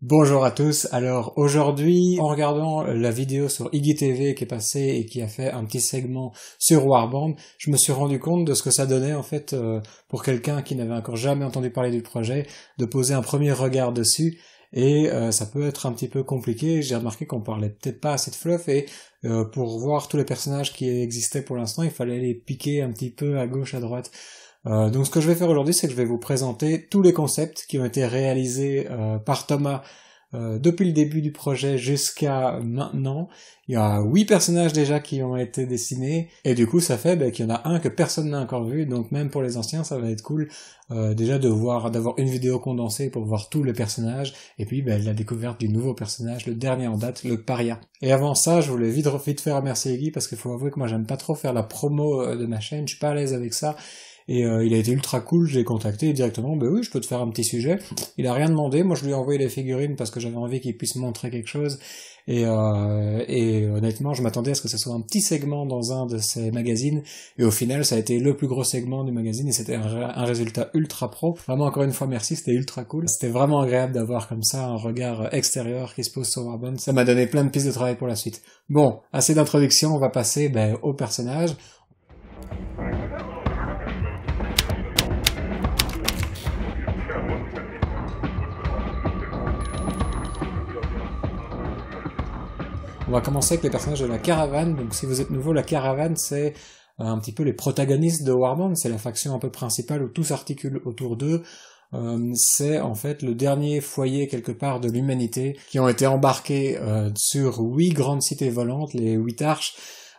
Bonjour à tous, alors aujourd'hui, en regardant la vidéo sur IGTV qui est passée et qui a fait un petit segment sur Warband, je me suis rendu compte de ce que ça donnait en fait pour quelqu'un qui n'avait encore jamais entendu parler du projet, de poser un premier regard dessus, et ça peut être un petit peu compliqué. J'ai remarqué qu'on parlait peut-être pas assez de fluff, et pour voir tous les personnages qui existaient pour l'instant, il fallait les piquer un petit peu à gauche, à droite. Donc ce que je vais faire aujourd'hui, c'est que je vais vous présenter tous les concepts qui ont été réalisés par Thomas depuis le début du projet jusqu'à maintenant. Il y a 8 personnages déjà qui ont été dessinés, et du coup ça fait qu'il y en a un que personne n'a encore vu, donc même pour les anciens ça va être cool déjà d'avoir une vidéo condensée pour voir tous les personnages, et puis la découverte du nouveau personnage, le dernier en date, le Paria. Et avant ça, je voulais vite faire remercier Iggy, parce qu'il faut avouer que moi j'aime pas trop faire la promo de ma chaîne, je suis pas à l'aise avec ça. Et il a été ultra cool, je l'ai contacté directement, oui, je peux te faire un petit sujet. Il a rien demandé, moi je lui ai envoyé les figurines parce que j'avais envie qu'il puisse montrer quelque chose. Et honnêtement, je m'attendais à ce que ce soit un petit segment dans un de ses magazines, et au final ça a été le plus gros segment du magazine, et c'était un résultat ultra pro. Vraiment, encore une fois, merci, c'était ultra cool. C'était vraiment agréable d'avoir comme ça un regard extérieur qui se pose sur Warband. Ça m'a donné plein de pistes de travail pour la suite. Bon, assez d'introduction, on va passer au personnage. On va commencer avec les personnages de la caravane. Donc si vous êtes nouveau, la caravane c'est un petit peu les protagonistes de Warband, c'est la faction un peu principale où tout s'articule autour d'eux. C'est en fait le dernier foyer quelque part de l'humanité qui ont été embarqués sur 8 grandes cités volantes, les 8 arches,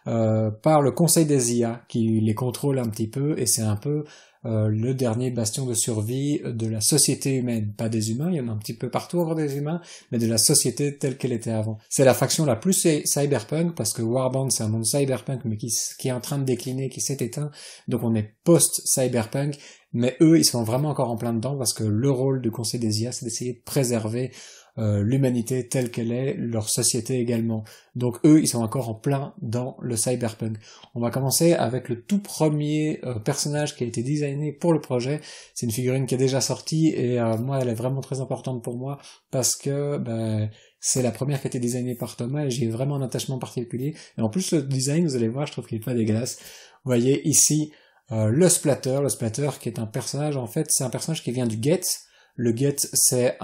par le Conseil des IA qui les contrôle un petit peu, et c'est un peu le dernier bastion de survie de la société humaine, pas des humains, il y en a un petit peu partout encore des humains, mais de la société telle qu'elle était avant. C'est la faction la plus cyberpunk, parce que Warband c'est un monde cyberpunk mais qui est en train de décliner, qui s'est éteint, donc on est post-cyberpunk, mais eux ils sont vraiment encore en plein dedans, parce que le rôle du Conseil des IA c'est d'essayer de préserver l'humanité telle qu'elle est, leur société également. Donc eux, ils sont encore en plein dans le cyberpunk. On va commencer avec le tout premier personnage qui a été designé pour le projet. C'est une figurine qui est déjà sortie, et moi, elle est vraiment très importante pour moi, parce que c'est la première qui a été designée par Thomas, et j'ai vraiment un attachement particulier. Et en plus, le design, vous allez voir, je trouve qu'il est pas dégueulasse. Vous voyez ici le Splatter qui est un personnage, en fait, c'est un personnage qui vient du Geth. Le Geth, c'est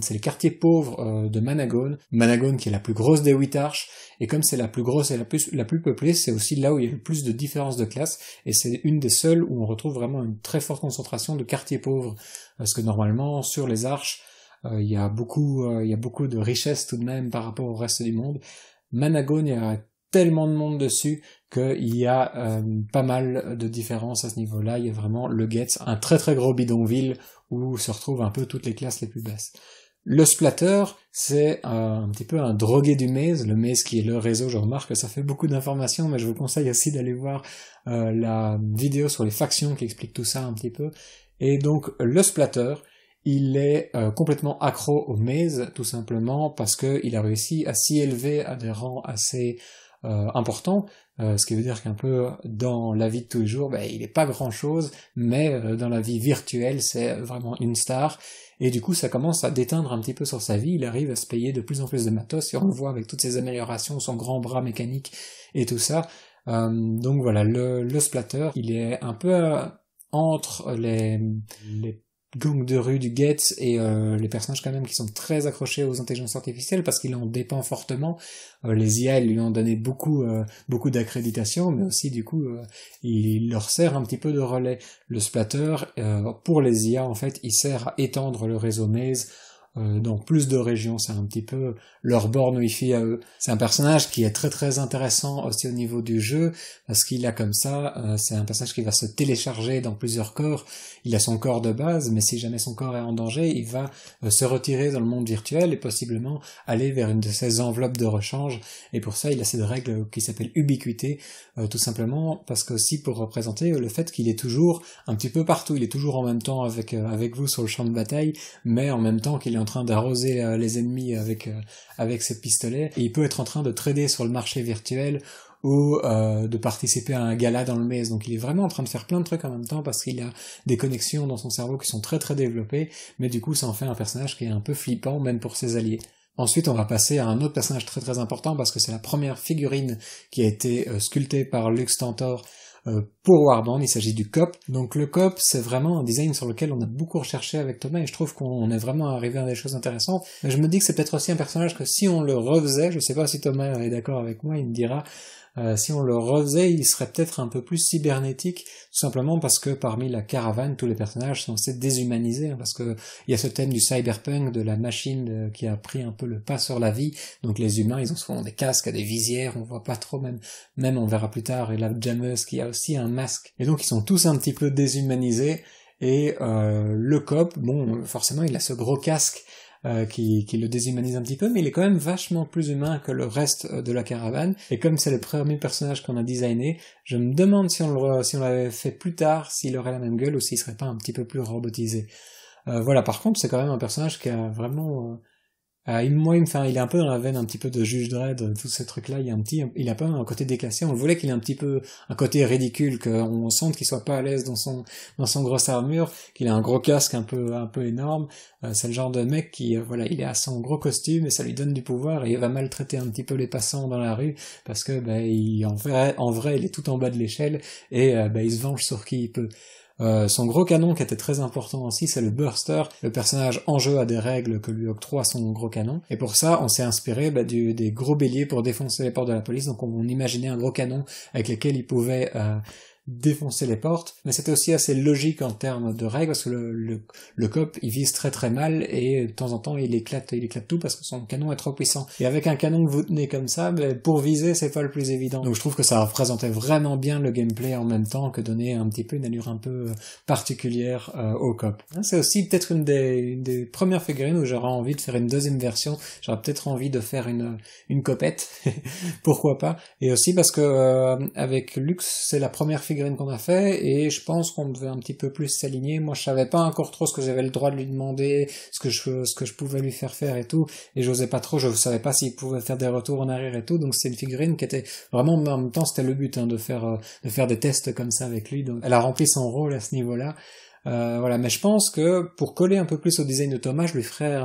les quartiers pauvres de Managone. Managone qui est la plus grosse des 8 arches, et comme c'est la plus grosse et la plus peuplée, c'est aussi là où il y a le plus de différences de classe, et c'est une des seules où on retrouve vraiment une très forte concentration de quartiers pauvres, parce que normalement, sur les arches, il y a beaucoup de richesses tout de même par rapport au reste du monde. Managone, il y a tellement de monde dessus qu'il y a pas mal de différences à ce niveau-là. Il y a vraiment le Geth, un très très gros bidonville où se retrouvent un peu toutes les classes les plus basses. Le Splatter, c'est un petit peu un drogué du Maze, le Maze qui est le réseau. Je remarque que ça fait beaucoup d'informations, mais je vous conseille aussi d'aller voir la vidéo sur les factions qui explique tout ça un petit peu. Et donc le Splatter, il est complètement accro au Maze, tout simplement parce qu'il a réussi à s'y élever à des rangs assez important, ce qui veut dire qu'un peu dans la vie de tous les jours, il est pas grand chose, mais dans la vie virtuelle, c'est vraiment une star, et du coup ça commence à déteindre un petit peu sur sa vie. Il arrive à se payer de plus en plus de matos, et on le voit avec toutes ses améliorations, son grand bras mécanique et tout ça. Donc voilà, le Splatter, il est un peu entre les gang de rue du Geth et les personnages quand même qui sont très accrochés aux intelligences artificielles, parce qu'il en dépend fortement. Les IA, ils lui ont donné beaucoup d'accréditation, mais aussi du coup il leur sert un petit peu de relais. Le Splatter, pour les IA en fait, il sert à étendre le réseau Maze dans plus de régions, c'est un petit peu leur borne Wi-Fi à eux. C'est un personnage qui est très très intéressant aussi au niveau du jeu, parce qu'il a comme ça, c'est un personnage qui va se télécharger dans plusieurs corps. Il a son corps de base, mais si jamais son corps est en danger, il va se retirer dans le monde virtuel et possiblement aller vers une de ces enveloppes de rechange, et pour ça il a cette règle qui s'appelle ubiquité, tout simplement parce que aussi pour représenter le fait qu'il est toujours un petit peu partout, il est toujours en même temps avec vous sur le champ de bataille, mais en même temps qu'il est en train d'arroser les ennemis avec ses pistolets, et il peut être en train de trader sur le marché virtuel, ou de participer à un gala dans le maze. Donc il est vraiment en train de faire plein de trucs en même temps parce qu'il a des connexions dans son cerveau qui sont très très développées, mais du coup ça en fait un personnage qui est un peu flippant même pour ses alliés. Ensuite, on va passer à un autre personnage très très important parce que c'est la première figurine qui a été sculptée par Lux Tantor pour Warband. Il s'agit du Cop. Donc le Cop, c'est vraiment un design sur lequel on a beaucoup recherché avec Thomas et je trouve qu'on est vraiment arrivé à des choses intéressantes. Mais je me dis que c'est peut-être aussi un personnage que si on le refaisait, je sais pas si Thomas est d'accord avec moi, il me dira, si on le refaisait, il serait peut-être un peu plus cybernétique, tout simplement parce que parmi la caravane, tous les personnages sont assez déshumanisés, hein, parce que il y a ce thème du cyberpunk, de la machine qui a pris un peu le pas sur la vie. Donc les humains, ils ont souvent des casques, des visières, on voit pas trop, même on verra plus tard, et la Jammeuse qui a aussi un masque. Et donc ils sont tous un petit peu déshumanisés, et le Cop, bon, forcément il a ce gros casque qui le déshumanise un petit peu, mais il est quand même vachement plus humain que le reste de la caravane, et comme c'est le premier personnage qu'on a designé, je me demande si on l'avait fait plus tard, s'il aurait la même gueule, ou s'il serait pas un petit peu plus robotisé. Voilà, par contre, c'est quand même un personnage qui a vraiment... il est un peu dans la veine un petit peu de Juge Dredd, tous ces trucs-là, il a pas un côté déclassé, on voulait qu'il ait un petit peu un côté ridicule, qu'on sente qu'il soit pas à l'aise dans son grosse armure, qu'il ait un gros casque un peu énorme, c'est le genre de mec qui, voilà, il est à son gros costume et ça lui donne du pouvoir et il va maltraiter un petit peu les passants dans la rue, parce que, en vrai, il est tout en bas de l'échelle et, il se venge sur qui il peut. Son gros canon qui était très important aussi, c'est le Burster. Le personnage en jeu a des règles que lui octroie son gros canon. Et pour ça, on s'est inspiré des gros béliers pour défoncer les portes de la police. Donc on imaginait un gros canon avec lequel il pouvait défoncer les portes, mais c'était aussi assez logique en termes de règles, parce que le Cop, il vise très très mal, et de temps en temps, il éclate tout, parce que son canon est trop puissant. Et avec un canon que vous tenez comme ça, pour viser, c'est pas le plus évident. Donc je trouve que ça représentait vraiment bien le gameplay en même temps que donner un petit peu une allure un peu particulière au Cop. C'est aussi peut-être une des premières figurines où j'aurais envie de faire une deuxième version, j'aurais peut-être envie de faire une copette, pourquoi pas, et aussi parce que avec Lux, c'est la première figurine qu'on a fait, et je pense qu'on devait un petit peu plus s'aligner. Moi, je savais pas encore trop ce que j'avais le droit de lui demander, ce que je pouvais lui faire et tout, et j'osais pas trop, je savais pas s'il pouvait faire des retours en arrière et tout, donc c'est une figurine qui était vraiment, en même temps, c'était le but, hein, de faire des tests comme ça avec lui, donc elle a rempli son rôle à ce niveau-là. Voilà, mais je pense que pour coller un peu plus au design de Thomas, je lui ferais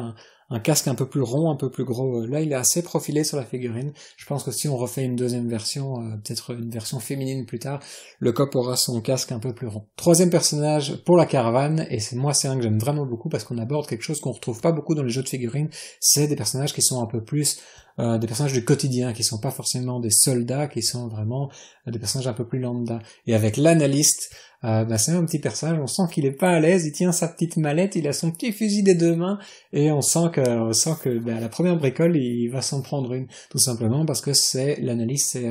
un casque un peu plus rond, un peu plus gros. Là, il est assez profilé sur la figurine. Je pense que si on refait une deuxième version, peut-être une version féminine plus tard, le Cop aura son casque un peu plus rond. Troisième personnage pour la caravane, et c'est un que j'aime vraiment beaucoup parce qu'on aborde quelque chose qu'on retrouve pas beaucoup dans les jeux de figurines, c'est des personnages qui sont un peu plus des personnages du quotidien, qui sont pas forcément des soldats, qui sont vraiment des personnages un peu plus lambda. Et avec l'analyste, c'est un petit personnage, on sent qu'il est pas à l'aise, il tient sa petite mallette, il a son petit fusil des deux mains, et on sent que à la première bricole, il va s'en prendre une, tout simplement parce que l'analyste, c'est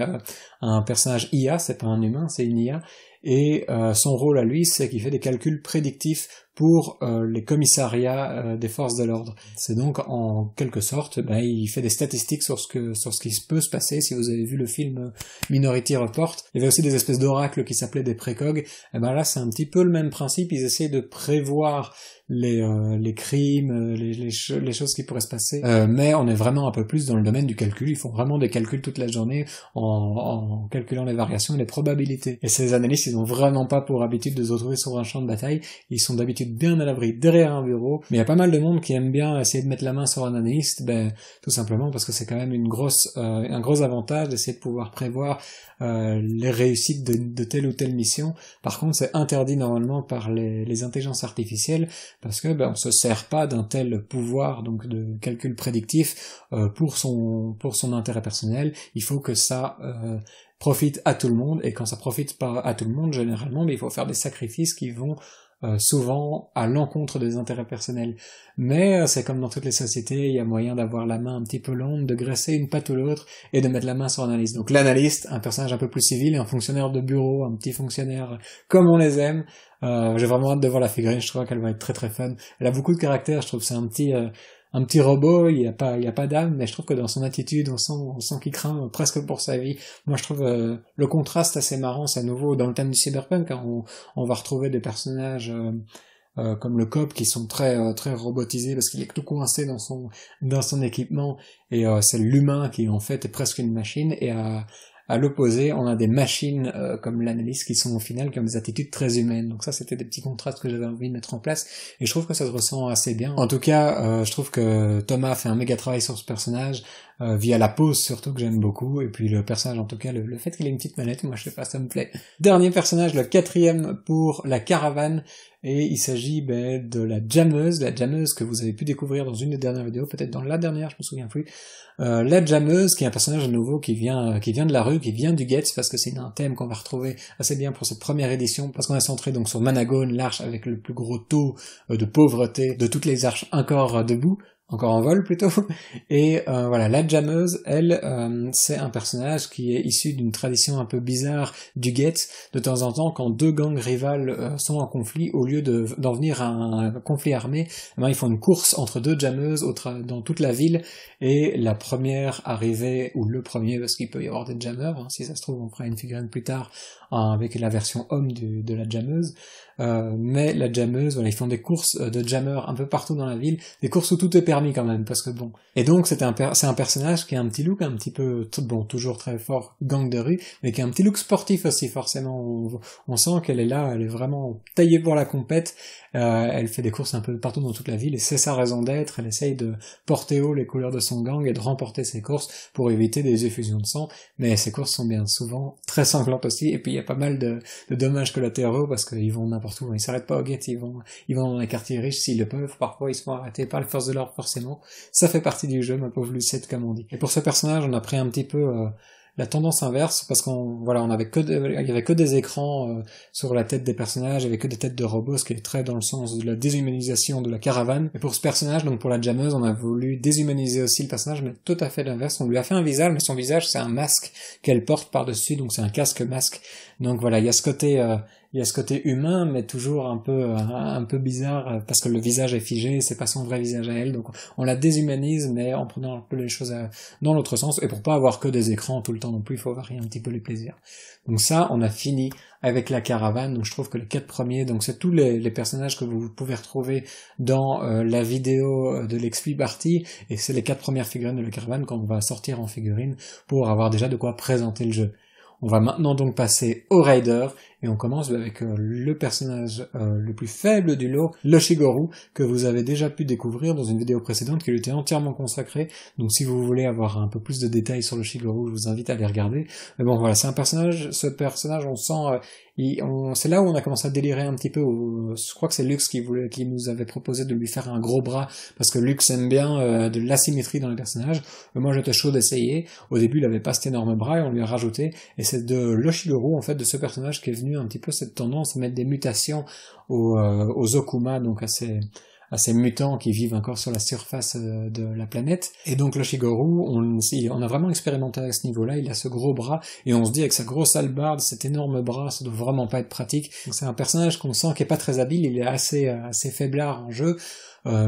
un personnage IA, c'est pas un humain, c'est une IA, et son rôle à lui, c'est qu'il fait des calculs prédictifs pour les commissariats des forces de l'ordre. C'est donc en quelque sorte, il fait des statistiques sur ce qui peut se passer. Si vous avez vu le film Minority Report, il y avait aussi des espèces d'oracles qui s'appelaient des précogs. Et là, c'est un petit peu le même principe. Ils essayent de prévoir les crimes, les choses qui pourraient se passer. Mais on est vraiment un peu plus dans le domaine du calcul. Ils font vraiment des calculs toute la journée en calculant les variations et les probabilités. Et ces analystes, ils ont vraiment pas pour habitude de se retrouver sur un champ de bataille. Ils sont d'habitude bien à l'abri derrière un bureau. Mais il y a pas mal de monde qui aime bien essayer de mettre la main sur un analyste, tout simplement parce que c'est quand même un gros avantage d'essayer de pouvoir prévoir les réussites de telle ou telle mission. Par contre, c'est interdit normalement par les intelligences artificielles, parce que on se sert pas d'un tel pouvoir, donc de calcul prédictif, pour son intérêt personnel. Il faut que ça profite à tout le monde, et quand ça profite pas à tout le monde, généralement, il faut faire des sacrifices qui vont souvent à l'encontre des intérêts personnels. Mais c'est comme dans toutes les sociétés, il y a moyen d'avoir la main un petit peu longue, de graisser une patte ou l'autre, et de mettre la main sur l'analyste. Donc l'analyste, un personnage un peu plus civil, et un fonctionnaire de bureau, un petit fonctionnaire comme on les aime. J'ai vraiment hâte de voir la figurine, je trouve qu'elle va être très très fun. Elle a beaucoup de caractère, je trouve que c'est un petit robot, il y a pas d'âme, mais je trouve que dans son attitude, on sent qu'il craint presque pour sa vie. Moi, je trouve le contraste assez marrant, c'est à nouveau dans le thème du cyberpunk, hein, on va retrouver des personnages comme le Cop qui sont très très robotisés parce qu'il est tout coincé dans son équipement, et c'est l'humain qui en fait est presque une machine, et À l'opposé, on a des machines comme l'analyse qui sont au final qui ont des attitudes très humaines. Donc ça, c'était des petits contrastes que j'avais envie de mettre en place et je trouve que ça se ressent assez bien. En tout cas, je trouve que Thomas fait un méga travail sur ce personnage, via la pose surtout que j'aime beaucoup, et puis le personnage en tout cas, le fait qu'il ait une petite manette, moi je sais pas, ça me plaît. Dernier personnage, le 4e pour la caravane, et il s'agit de la jammeuse que vous avez pu découvrir dans une des dernières vidéos, peut-être dans la dernière, je me souviens plus. La jammeuse, qui est un personnage nouveau qui vient de la rue, qui vient du Getz, parce que c'est un thème qu'on va retrouver assez bien pour cette première édition, parce qu'on est centré donc sur Managone, l'arche avec le plus gros taux de pauvreté de toutes les arches encore debout, encore en vol plutôt, et voilà, la jammeuse, elle, c'est un personnage qui est issu d'une tradition un peu bizarre du Getz. De temps en temps, quand deux gangs rivales sont en conflit, au lieu d'en venir à un conflit armé, ils font une course entre deux jammeuses dans toute la ville, et la première arrivée, ou le premier, parce qu'il peut y avoir des jammers, si ça se trouve on fera une figurine plus tard avec la version homme de la jammeuse, mais la jammeuse, voilà, ils font des courses de jammers un peu partout dans la ville, des courses où tout est permis quand même, parce que bon. Et donc c'est un personnage qui a un petit look un petit peu, bon, toujours très fort gang de rue, mais qui a un petit look sportif aussi, forcément. On sent qu'elle est là, elle est vraiment taillée pour la compète, elle fait des courses un peu partout dans toute la ville, et c'est sa raison d'être, elle essaye de porter haut les couleurs de son gang et de remporter ses courses pour éviter des effusions de sang, mais ces courses sont bien souvent très sanglantes aussi, et puis il y a pas mal de dommages collatéraux, parce qu'ils vont n'importe où, ils s'arrêtent pas au guet, ils vont dans les quartiers riches s'ils le peuvent, parfois ils se font arrêter par les forces de l'ordre forcément, ça fait partie du jeu, ma pauvre Lucette, comme on dit. Et pour ce personnage, on a pris un petit peu la tendance inverse, parce il y avait que des écrans sur la tête des personnages, il y avait que des têtes de robots, ce qui est très dans le sens de la déshumanisation de la caravane. Et pour ce personnage, donc pour la jammeuse, on a voulu déshumaniser aussi le personnage, mais tout à fait l'inverse. On lui a fait un visage, mais son visage c'est un masque qu'elle porte par-dessus, donc c'est un casque-masque. Donc voilà, il y a ce côté humain, mais toujours un peu bizarre, parce que le visage est figé, c'est pas son vrai visage à elle, donc on la déshumanise, mais en prenant un peu les choses dans l'autre sens, et pour pas avoir que des écrans tout le temps non plus, il faut varier un petit peu les plaisirs. Donc ça, on a fini avec la caravane, donc je trouve que les 4 premiers, donc c'est tous les personnages que vous pouvez retrouver dans la vidéo de l'Expli Party, et c'est les 4 premières figurines de la caravane qu'on va sortir en figurine, pour avoir déjà de quoi présenter le jeu. On va maintenant donc passer au Raider, et on commence avec le personnage le plus faible du lot, l'Oshigoru, que vous avez déjà pu découvrir dans une vidéo précédente qui lui était entièrement consacrée, donc si vous voulez avoir un peu plus de détails sur l'Oshigoru, je vous invite à les regarder. Mais bon voilà, ce personnage on sent... c'est là où on a commencé à délirer un petit peu, je crois que c'est Lux qui nous avait proposé de lui faire un gros bras, parce que Lux aime bien de l'asymétrie dans les personnages, mais moi j'étais chaud d'essayer. Au début il avait pas cet énorme bras, et on lui a rajouté, et c'est de l'Oshigoru en fait, de ce personnage qui est venu un petit peu cette tendance à mettre des mutations aux Okuma, donc à ces mutants qui vivent encore sur la surface de la planète. Et donc l'Oshigoru, on a vraiment expérimenté à ce niveau-là, il a ce gros bras, et on se dit avec sa grosse hallebarde, cet énorme bras, ça doit vraiment pas être pratique. Donc c'est un personnage qu'on sent qui est pas très habile, il est assez faiblard en jeu,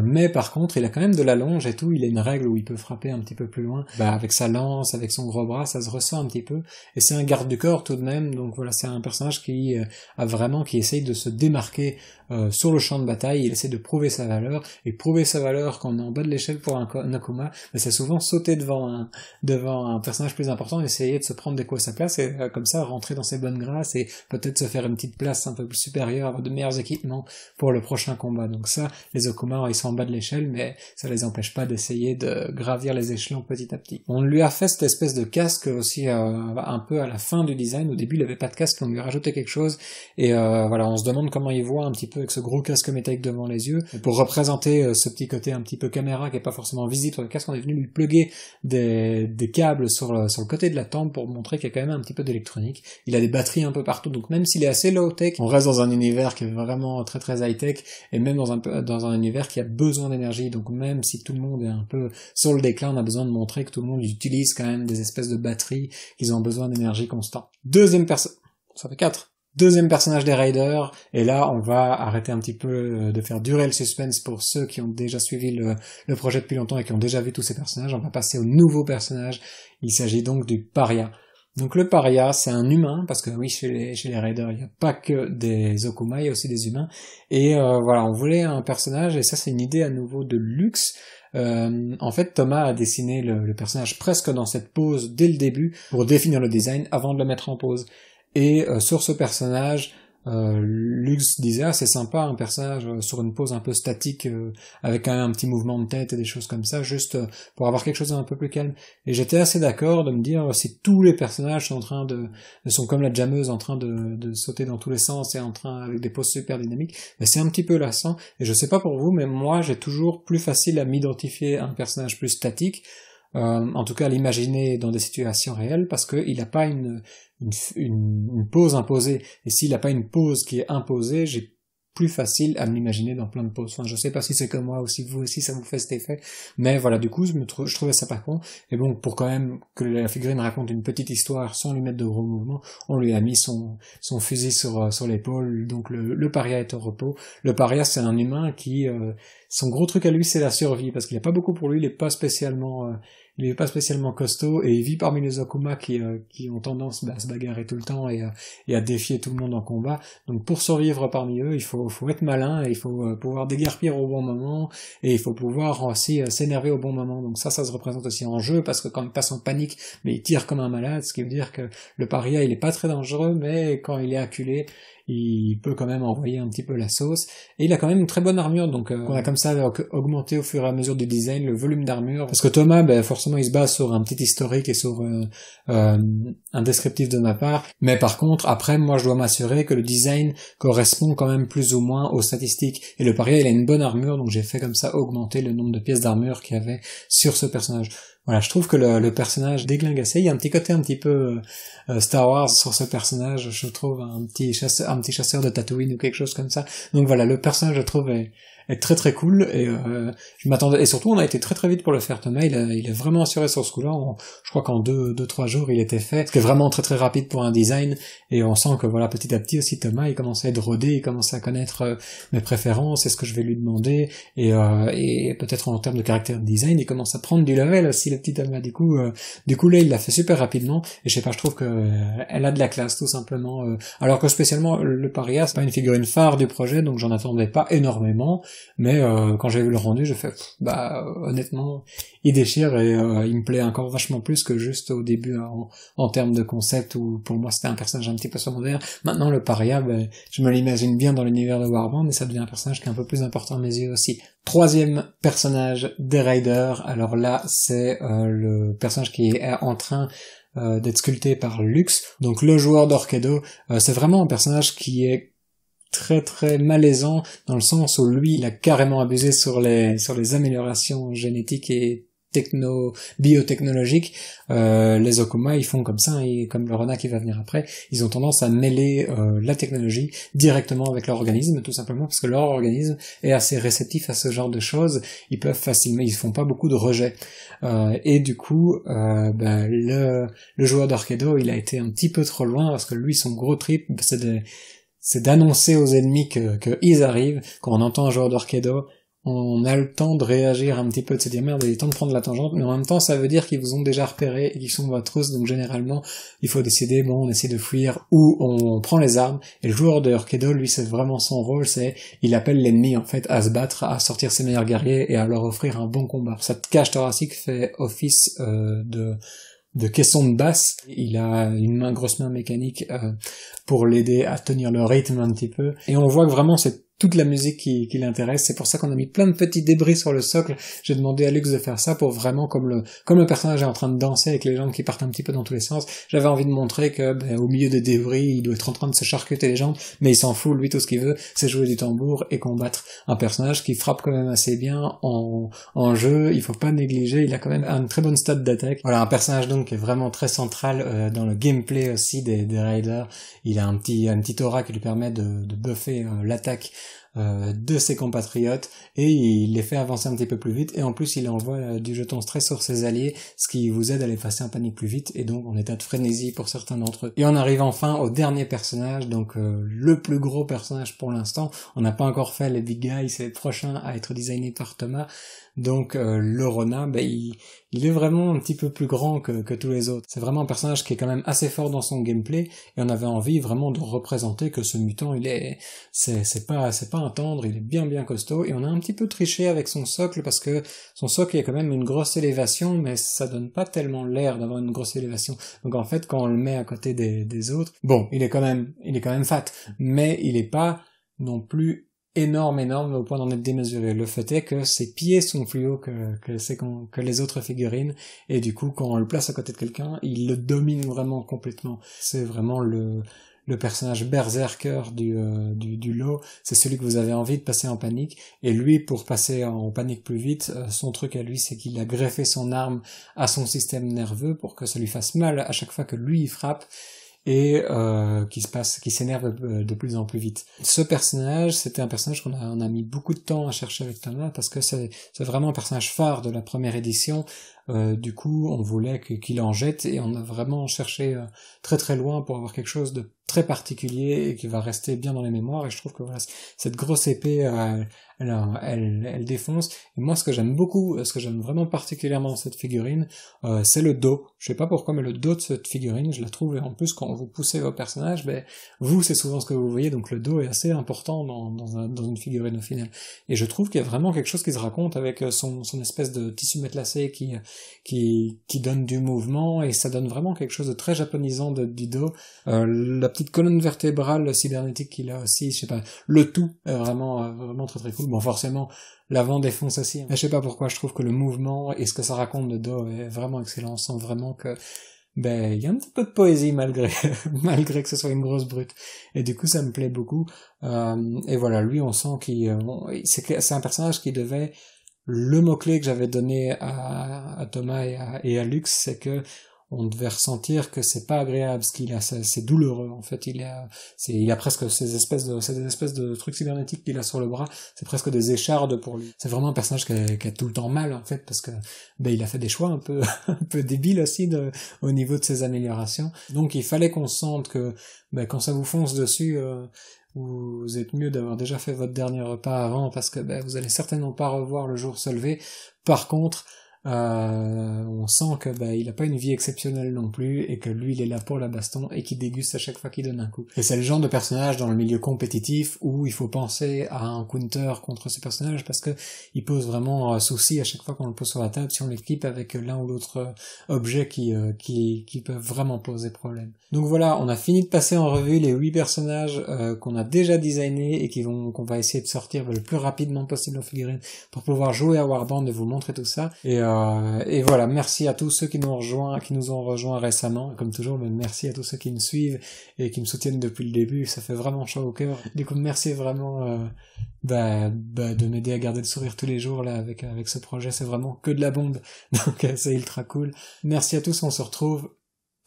mais par contre il a quand même de la longe et tout, il a une règle où il peut frapper un petit peu plus loin, avec sa lance, avec son gros bras, ça se ressent un petit peu, et c'est un garde du corps tout de même, donc voilà, c'est un personnage qui essaye de se démarquer sur le champ de bataille, il essaie de prouver sa valeur, et prouver sa valeur quand on est en bas de l'échelle pour un Akuma, c'est souvent sauter devant un personnage plus important, essayer de se prendre des coups à sa place, et comme ça rentrer dans ses bonnes grâces, et peut-être se faire une petite place un peu plus supérieure, avoir de meilleurs équipements pour le prochain combat. Donc ça, les Okuma, ils sont en bas de l'échelle, mais ça les empêche pas d'essayer de gravir les échelons petit à petit. On lui a fait cette espèce de casque aussi un peu à la fin du design. Au début, il avait pas de casque, on lui a rajouté quelque chose, et voilà, on se demande comment il voit un petit peu avec ce gros casque métallique devant les yeux. Et pour représenter ce petit côté un petit peu caméra qui est pas forcément visible sur le casque, on est venu lui plugger des câbles sur le côté de la tempe pour montrer qu'il y a quand même un petit peu d'électronique. Il a des batteries un peu partout, donc même s'il est assez low-tech, on reste dans un univers qui est vraiment très très high-tech, et même dans un univers qui a besoin d'énergie, donc même si tout le monde est un peu sur le déclin, on a besoin de montrer que tout le monde utilise quand même des espèces de batteries, qu'ils ont besoin d'énergie constante. Deuxième personnage des Raiders, et là on va arrêter un petit peu de faire durer le suspense pour ceux qui ont déjà suivi le projet depuis longtemps et qui ont déjà vu tous ces personnages. On va passer au nouveau personnage, il s'agit donc du Paria. Donc le paria, c'est un humain, parce que oui, chez les raiders, il n'y a pas que des Okuma, il y a aussi des humains. Et voilà, on voulait un personnage, et ça c'est une idée à nouveau de Lux. En fait, Thomas a dessiné le personnage presque dans cette pose dès le début, pour définir le design avant de le mettre en pose. Et sur ce personnage, Lux disait c'est sympa un personnage sur une pose un peu statique avec quand même un petit mouvement de tête et des choses comme ça, juste pour avoir quelque chose d'un peu plus calme. Et j'étais assez d'accord de me dire si tous les personnages sont en train sont comme la jammeuse en train de sauter dans tous les sens et en train avec des poses super dynamiques, mais c'est un petit peu lassant. Et je sais pas pour vous, mais moi j'ai toujours plus facile à m'identifier à un personnage plus statique. En tout cas à l'imaginer dans des situations réelles, parce qu'il n'a pas une pose imposée. Et s'il n'a pas une pose qui est imposée, j'ai plus facile à m'imaginer dans plein de poses. Enfin, je sais pas si c'est comme moi ou si vous aussi ça vous fait cet effet, mais voilà, du coup, je trouvais ça pas con. Et bon, pour quand même que la figurine raconte une petite histoire sans lui mettre de gros mouvements, on lui a mis son fusil sur l'épaule, donc le paria est au repos. Le paria, c'est un humain qui, son gros truc à lui, c'est la survie, parce qu'il n'y a pas beaucoup pour lui, il est pas spécialement costaud, et il vit parmi les Okuma qui ont tendance à se bagarrer tout le temps et à défier tout le monde en combat. Donc pour survivre parmi eux, il faut être malin, et il faut pouvoir déguerpir au bon moment, et il faut pouvoir aussi s'énerver au bon moment. Donc ça se représente aussi en jeu, parce que quand il passe en panique, mais il tire comme un malade, ce qui veut dire que le paria, il est pas très dangereux, mais quand il est acculé, il peut quand même envoyer un petit peu la sauce, et il a quand même une très bonne armure, donc on a comme ça augmenté au fur et à mesure du design le volume d'armure, parce que Thomas, forcément il se base sur un petit historique et sur un descriptif de ma part, mais par contre après moi je dois m'assurer que le design correspond quand même plus ou moins aux statistiques, et le paria il a une bonne armure, donc j'ai fait comme ça augmenter le nombre de pièces d'armure qu'il y avait sur ce personnage. Voilà, je trouve que le personnage déglingassé, il y a un petit côté un petit peu Star Wars sur ce personnage, je trouve un petit chasseur de Tatooine ou quelque chose comme ça. Donc voilà, le personnage je trouve est très très cool, et je m'attendais, et surtout on a été très très vite pour le faire. Thomas il est vraiment assuré sur ce coup-là, je crois qu'en 2-3 jours il était fait, ce qui est vraiment très très rapide pour un design, et on sent que voilà, petit à petit aussi Thomas il commence à être rodé, il commence à connaître mes préférences et ce que je vais lui demander, et peut-être en termes de caractère design il commence à prendre du level aussi le petit Thomas. Du coup là il l'a fait super rapidement, et je sais pas, je trouve que elle a de la classe tout simplement, alors que spécialement le paria c'est pas une figurine phare du projet, donc j'en attendais pas énormément. Mais quand j'ai vu le rendu, j'ai fait honnêtement, il déchire, et il me plaît encore vachement plus que juste au début en termes de concept, où pour moi c'était un personnage un petit peu secondaire. Maintenant le paria, je me l'imagine bien dans l'univers de Warband, et ça devient un personnage qui est un peu plus important à mes yeux aussi. Troisième personnage des Raiders, alors là c'est le personnage qui est en train d'être sculpté par Lux, donc le joueur d'Orkedo. C'est vraiment un personnage qui est très très malaisant, dans le sens où lui il a carrément abusé sur les améliorations génétiques et biotechnologiques. Les Okuma ils font comme ça, et comme le renard qui va venir après, ils ont tendance à mêler la technologie directement avec leur organisme, tout simplement parce que leur organisme est assez réceptif à ce genre de choses. Ils peuvent facilement, ils font pas beaucoup de rejets, et du coup le joueur d'Orkedo il a été un petit peu trop loin, parce que lui son gros trip c'est d'annoncer aux ennemis qu'ils arrivent. Quand on entend un joueur d'Orkedo, on a le temps de réagir un petit peu, de se dire merde, il est temps de prendre la tangente, mais en même temps ça veut dire qu'ils vous ont déjà repéré et qu'ils sont votre trousse, donc généralement il faut décider, on essaie de fuir ou on prend les armes. Et le joueur de Orkedo, lui, c'est vraiment son rôle, il appelle l'ennemi en fait à se battre, à sortir ses meilleurs guerriers et à leur offrir un bon combat. Cette cage thoracique fait office de caisson de basse, il a une grosse main mécanique pour l'aider à tenir le rythme un petit peu, et on voit que vraiment c'est toute la musique qui l'intéresse. C'est pour ça qu'on a mis plein de petits débris sur le socle. J'ai demandé à Lux de faire ça pour vraiment, comme le personnage est en train de danser avec les jambes qui partent un petit peu dans tous les sens, j'avais envie de montrer que au milieu des débris, il doit être en train de se charcuter les jambes, mais il s'en fout, lui tout ce qu'il veut c'est jouer du tambour et combattre. Un personnage qui frappe quand même assez bien en jeu, il faut pas négliger, il a quand même une très bonne stat d'attaque. Voilà, un personnage donc qui est vraiment très central dans le gameplay aussi des Raiders. Il a un petit aura qui lui permet de buffer l'attaque de ses compatriotes, et il les fait avancer un petit peu plus vite, et en plus il envoie du jeton stress sur ses alliés, ce qui vous aide à les passer en panique plus vite, et donc en état de frénésie pour certains d'entre eux. Et on arrive enfin au dernier personnage, donc le plus gros personnage pour l'instant. On n'a pas encore fait les big guys, c'est le prochain à être designé par Thomas, Donc le Rona, il est vraiment un petit peu plus grand que tous les autres. C'est vraiment un personnage qui est quand même assez fort dans son gameplay, et on avait envie vraiment de représenter que ce mutant, c'est pas un tendre, il est bien costaud, et on a un petit peu triché avec son socle, parce que son socle, il y a quand même une grosse élévation, mais ça donne pas tellement l'air d'avoir une grosse élévation. Donc en fait, quand on le met à côté des autres, bon, il est quand même fat, mais il est pas non plus énorme au point d'en être démesuré. Le fait est que ses pieds sont plus hauts que les autres figurines, et du coup, quand on le place à côté de quelqu'un, il le domine vraiment complètement. C'est vraiment le personnage berserker du lot, c'est celui que vous avez envie de passer en panique, et lui, pour passer en panique plus vite, son truc à lui, c'est qu'il a greffé son arme à son système nerveux pour que ça lui fasse mal à chaque fois que lui il frappe, et qui s'énerve de plus en plus vite. Ce personnage, c'était un personnage qu'on a mis beaucoup de temps à chercher avec Thomas, parce que c'est vraiment un personnage phare de la première édition. Du coup, on voulait qu'il en jette, et on a vraiment cherché très loin pour avoir quelque chose de très particulier et qui va rester bien dans les mémoires, et je trouve que voilà, cette grosse épée, elle défonce. Et moi, ce que j'aime vraiment particulièrement dans cette figurine, c'est le dos. Je sais pas pourquoi, mais le dos de cette figurine, je la trouve, et en plus, quand vous poussez vos personnages, vous, c'est souvent ce que vous voyez, donc le dos est assez important dans une figurine au final. Et je trouve qu'il y a vraiment quelque chose qui se raconte avec son espèce de tissu matelassé qui donne du mouvement, et ça donne vraiment quelque chose de très japonisant du dos. La petite colonne vertébrale cybernétique qu'il a aussi, je sais pas, le tout est vraiment très cool. Bon, forcément, l'avant défonce aussi, mais je sais pas pourquoi, je trouve que le mouvement et ce que ça raconte de dos est vraiment excellent. On sent vraiment que il y a un petit peu de poésie malgré que ce soit une grosse brute, et du coup ça me plaît beaucoup. Et voilà, lui, on sent c'est un personnage qui devait, le mot-clé que j'avais donné à Thomas et à Lux, c'est que on devait ressentir que c'est pas agréable ce qu'il a, c'est douloureux en fait. Il a presque ces espèces de trucs cybernétiques qu'il a sur le bras, c'est presque des échardes pour lui. C'est vraiment un personnage qui a tout le temps mal en fait, parce que il a fait des choix un peu débiles aussi au niveau de ses améliorations. Donc il fallait qu'on sente que quand ça vous fonce dessus, vous êtes mieux d'avoir déjà fait votre dernier repas avant, parce que vous allez certainement pas revoir le jour se lever. Par contre, on sent que il a pas une vie exceptionnelle non plus, et que lui il est là pour la baston, et qu'il déguste à chaque fois qu'il donne un coup. Et c'est le genre de personnage dans le milieu compétitif où il faut penser à un counter contre ce personnage, parce que il pose vraiment souci à chaque fois qu'on le pose sur la table, si on l'équipe avec l'un ou l'autre objet qui peuvent vraiment poser problème. Donc voilà, on a fini de passer en revue les 8 personnages qu'on a déjà designés et qu'on va essayer de sortir le plus rapidement possible en figurines pour pouvoir jouer à Warband et vous montrer tout ça. Et voilà, merci à tous ceux qui nous ont rejoints récemment. Comme toujours, merci à tous ceux qui me suivent et qui me soutiennent depuis le début, ça fait vraiment chaud au cœur. Du coup, merci vraiment de m'aider à garder le sourire tous les jours là avec ce projet, c'est vraiment que de la bombe, donc c'est ultra cool. Merci à tous, on se retrouve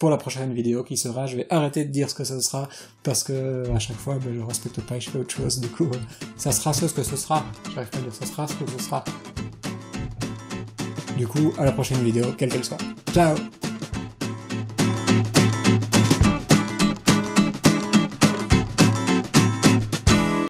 pour la prochaine vidéo qui sera, je vais arrêter de dire ce que ce sera, parce que à chaque fois je respecte pas et je fais autre chose, du coup ça sera ce que ce sera, j'arrive pas à dire ça sera ce que ce sera. Du coup, à la prochaine vidéo, quelle qu'elle soit. Ciao!